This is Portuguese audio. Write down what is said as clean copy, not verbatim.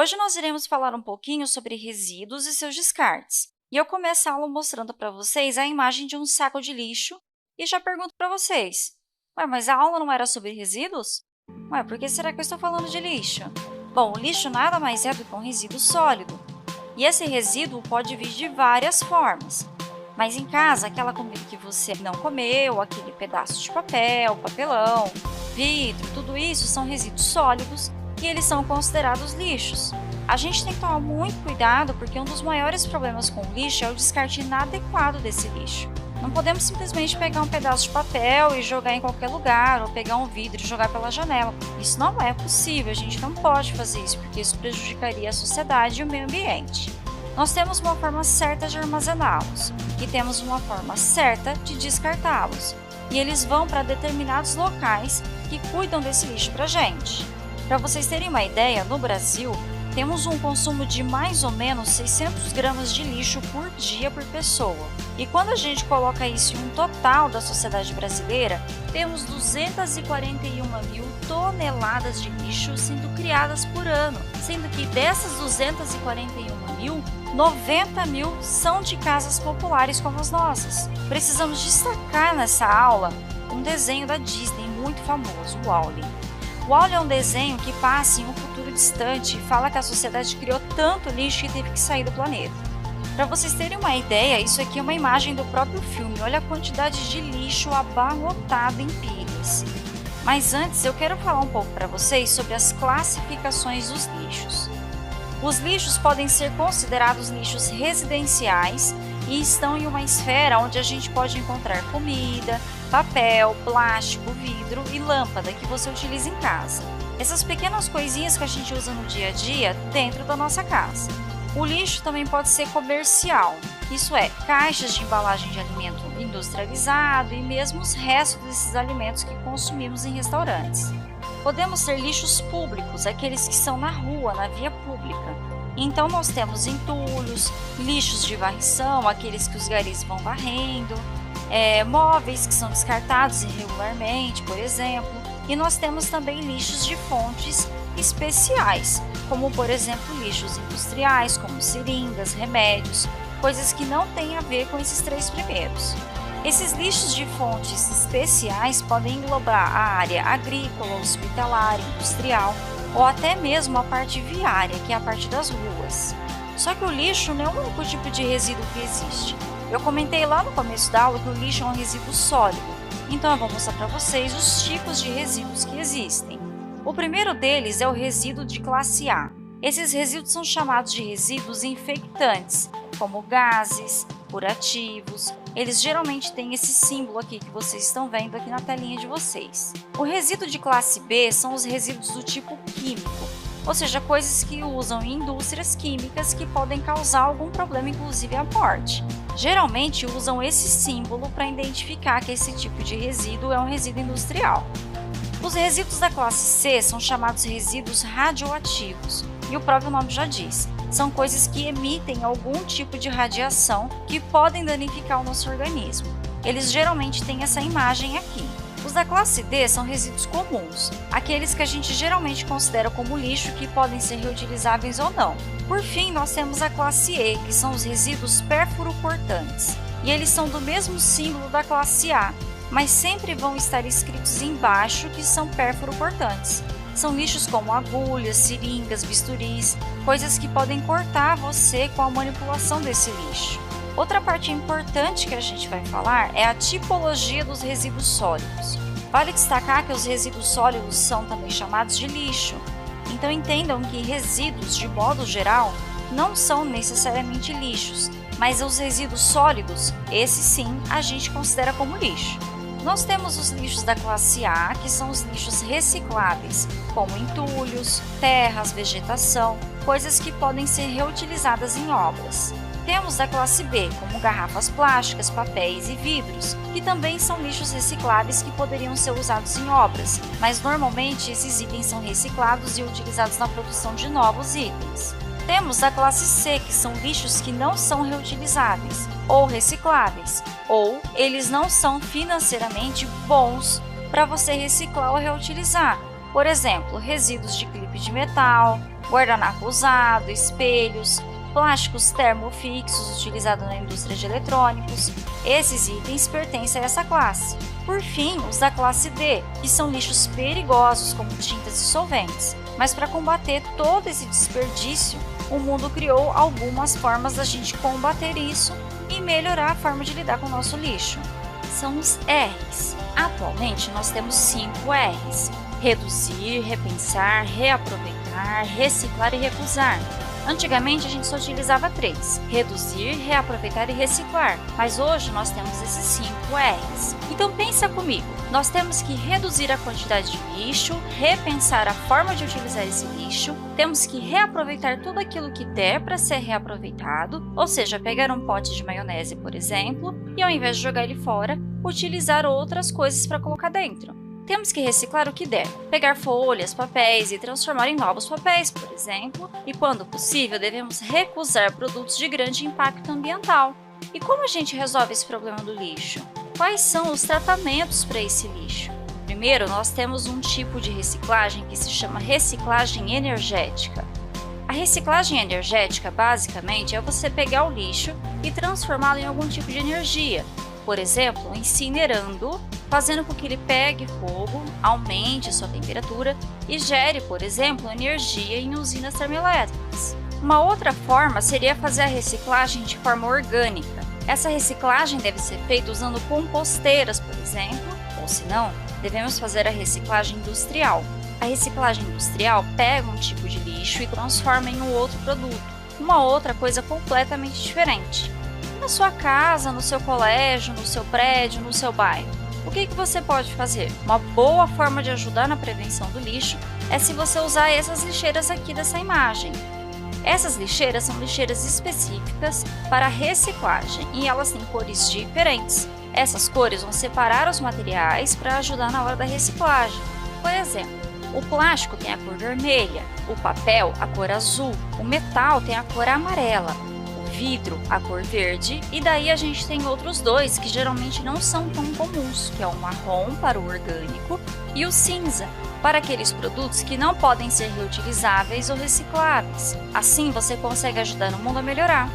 Hoje nós iremos falar um pouquinho sobre resíduos e seus descartes. E eu começo a aula mostrando para vocês a imagem de um saco de lixo e já pergunto para vocês, mas a aula não era sobre resíduos? Por que será que eu estou falando de lixo? Bom, o lixo nada mais é do que um resíduo sólido. E esse resíduo pode vir de várias formas. Mas em casa, aquela comida que você não comeu, aquele pedaço de papel, papelão, vidro, tudo isso são resíduos sólidos e eles são considerados lixos. A gente tem que tomar muito cuidado porque um dos maiores problemas com o lixo é o descarte inadequado desse lixo. Não podemos simplesmente pegar um pedaço de papel e jogar em qualquer lugar, ou pegar um vidro e jogar pela janela. Isso não é possível, a gente não pode fazer isso, porque isso prejudicaria a sociedade e o meio ambiente. Nós temos uma forma certa de armazená-los e temos uma forma certa de descartá-los. E eles vão para determinados locais que cuidam desse lixo para a gente. Para vocês terem uma ideia, no Brasil, temos um consumo de mais ou menos 600 gramas de lixo por dia por pessoa. E quando a gente coloca isso em um total da sociedade brasileira, temos 241 mil toneladas de lixo sendo criadas por ano, sendo que dessas 241 mil, 90 mil são de casas populares como as nossas. Precisamos destacar nessa aula um desenho da Disney muito famoso, o Wall-E. O Wall-E é um desenho que passa em um futuro distante e fala que a sociedade criou tanto lixo que teve que sair do planeta. Para vocês terem uma ideia, isso aqui é uma imagem do próprio filme. Olha a quantidade de lixo abarrotado em pilhas. Mas antes, eu quero falar um pouco para vocês sobre as classificações dos lixos. Os lixos podem ser considerados lixos residenciais e estão em uma esfera onde a gente pode encontrar comida, papel, plástico, vidro e lâmpada que você utiliza em casa. Essas pequenas coisinhas que a gente usa no dia a dia dentro da nossa casa. O lixo também pode ser comercial, isso é, caixas de embalagem de alimento industrializado e mesmo os restos desses alimentos que consumimos em restaurantes. Podemos ter lixos públicos, aqueles que são na rua, na via pública. Então nós temos entulhos, lixos de varrição, aqueles que os garis vão varrendo, móveis que são descartados irregularmente, por exemplo, e nós temos também lixos de fontes especiais, como por exemplo lixos industriais, como seringas, remédios, coisas que não têm a ver com esses três primeiros. Esses lixos de fontes especiais podem englobar a área agrícola, hospitalar, industrial ou até mesmo a parte viária, que é a parte das ruas. Só que o lixo não é o único tipo de resíduo que existe. Eu comentei lá no começo da aula que o lixo é um resíduo sólido, então eu vou mostrar para vocês os tipos de resíduos que existem. O primeiro deles é o resíduo de classe A. Esses resíduos são chamados de resíduos infectantes, como gases, curativos. Eles geralmente têm esse símbolo aqui que vocês estão vendo aqui na telinha de vocês. O resíduo de classe B são os resíduos do tipo químico, ou seja, coisas que usam em indústrias químicas que podem causar algum problema, inclusive a morte. Geralmente usam esse símbolo para identificar que esse tipo de resíduo é um resíduo industrial. Os resíduos da classe C são chamados resíduos radioativos, e o próprio nome já diz. São coisas que emitem algum tipo de radiação que podem danificar o nosso organismo. Eles geralmente têm essa imagem aqui. Os da classe D são resíduos comuns, aqueles que a gente geralmente considera como lixo que podem ser reutilizáveis ou não. Por fim, nós temos a classe E, que são os resíduos perfuro-cortantes. E eles são do mesmo símbolo da classe A, mas sempre vão estar escritos embaixo que são perfuro-cortantes. São lixos como agulhas, seringas, bisturis, coisas que podem cortar você com a manipulação desse lixo. Outra parte importante que a gente vai falar é a tipologia dos resíduos sólidos. Vale destacar que os resíduos sólidos são também chamados de lixo. Então entendam que resíduos, de modo geral, não são necessariamente lixos, mas os resíduos sólidos, esses sim, a gente considera como lixo. Nós temos os lixos da classe A, que são os lixos recicláveis, como entulhos, terras, vegetação, coisas que podem ser reutilizadas em obras. Temos da classe B, como garrafas plásticas, papéis e vidros, que também são lixos recicláveis que poderiam ser usados em obras, mas normalmente esses itens são reciclados e utilizados na produção de novos itens. Temos da classe C, que são lixos que não são reutilizáveis ou recicláveis, ou eles não são financeiramente bons para você reciclar ou reutilizar. Por exemplo, resíduos de clipe de metal, guardanapo usado, espelhos, plásticos termofixos utilizados na indústria de eletrônicos. Esses itens pertencem a essa classe. Por fim, os da classe D, que são lixos perigosos como tintas e solventes. Mas para combater todo esse desperdício, o mundo criou algumas formas da gente combater isso e melhorar a forma de lidar com o nosso lixo. São os R's. Atualmente, nós temos 5 R's: reduzir, repensar, reaproveitar, reciclar e recusar. Antigamente, a gente só utilizava 3: reduzir, reaproveitar e reciclar, mas hoje nós temos esses 5 R's. Então pensa comigo, nós temos que reduzir a quantidade de lixo, repensar a forma de utilizar esse lixo, temos que reaproveitar tudo aquilo que der para ser reaproveitado, ou seja, pegar um pote de maionese, por exemplo, e ao invés de jogar ele fora, utilizar outras coisas para colocar dentro. Temos que reciclar o que der, pegar folhas, papéis e transformar em novos papéis, por exemplo, e quando possível devemos recusar produtos de grande impacto ambiental. E como a gente resolve esse problema do lixo? Quais são os tratamentos para esse lixo? Primeiro, nós temos um tipo de reciclagem que se chama reciclagem energética. A reciclagem energética, basicamente, é você pegar o lixo e transformá-lo em algum tipo de energia. Por exemplo, incinerando, fazendo com que ele pegue fogo, aumente sua temperatura e gere, por exemplo, energia em usinas termoelétricas. Uma outra forma seria fazer a reciclagem de forma orgânica. Essa reciclagem deve ser feita usando composteiras, por exemplo, ou se não, devemos fazer a reciclagem industrial. A reciclagem industrial pega um tipo de lixo e transforma em um outro produto, uma outra coisa completamente diferente. Na sua casa, no seu colégio, no seu prédio, no seu bairro, o que você pode fazer? Uma boa forma de ajudar na prevenção do lixo é se você usar essas lixeiras aqui dessa imagem. Essas lixeiras são lixeiras específicas para reciclagem e elas têm cores diferentes. Essas cores vão separar os materiais para ajudar na hora da reciclagem. Por exemplo, o plástico tem a cor vermelha, o papel a cor azul, o metal tem a cor amarela, vidro, a cor verde, e daí a gente tem outros dois que geralmente não são tão comuns, que é o marrom para o orgânico e o cinza, para aqueles produtos que não podem ser reutilizáveis ou recicláveis. Assim você consegue ajudar o mundo a melhorar.